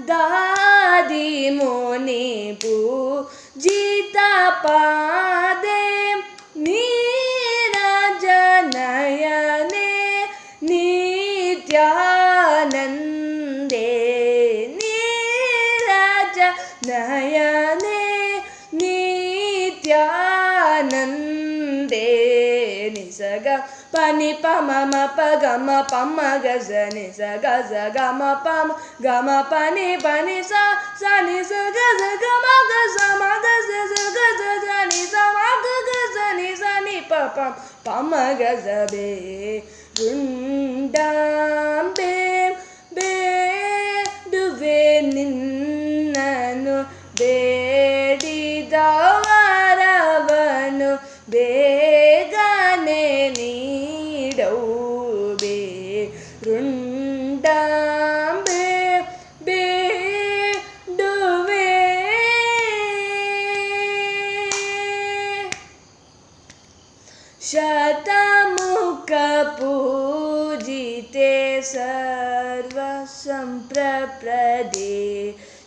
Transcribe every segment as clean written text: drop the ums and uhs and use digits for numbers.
दादी मुनि पूजित पादे नीरज नयने नित्यानन्दे नीरज नयने नित्यानन्दे निसग पनि पम प गम पम गज निस गज गम पम गम पनि पनि सा सा निस गज गम गज म गज गज नि स म गज नि स नि प पम गज बे रुंडांबे ಬೇಡುವೆ ನಿನ್ನನು ಬೇಡಿದವರವನು ಬೇಗನೆ ನೀಡೌಬೆ ರುಂಡಾಂಬೆ ಬೇಡುವೆ ಶತಮುಖ पूजिते सर्वसंप्रप्रदे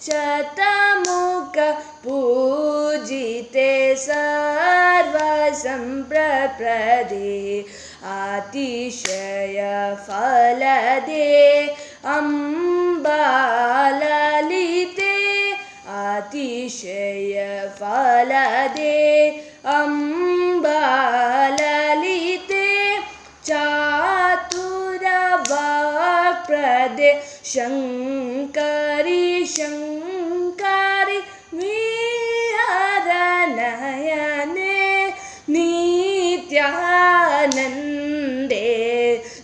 शतमुख पूजिते सर्वसंप्रप्रदे अतिशय फलदे अम्बाललिते अतिशय फलदे अम्बाललिते चातुर वाक्प्रदे शंकरी शंकरी विहरनयने नित्यानन्दे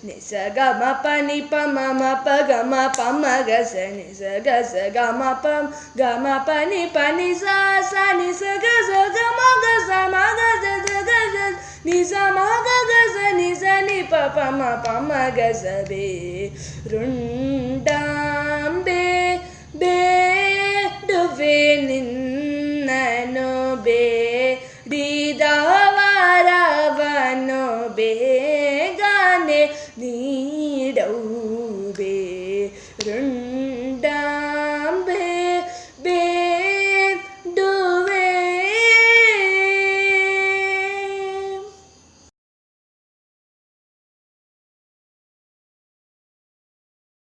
निसगम पनि पम प गम पम गस निस गस गम पम गम पनि पनि सा सा निस गस गम गस म गस गस नि स म गस नि स नि प म पम गस बे रुंडांबे ಬೇಡುವೆ ನಿನ್ನನು ಬೇಡಿದವರವನು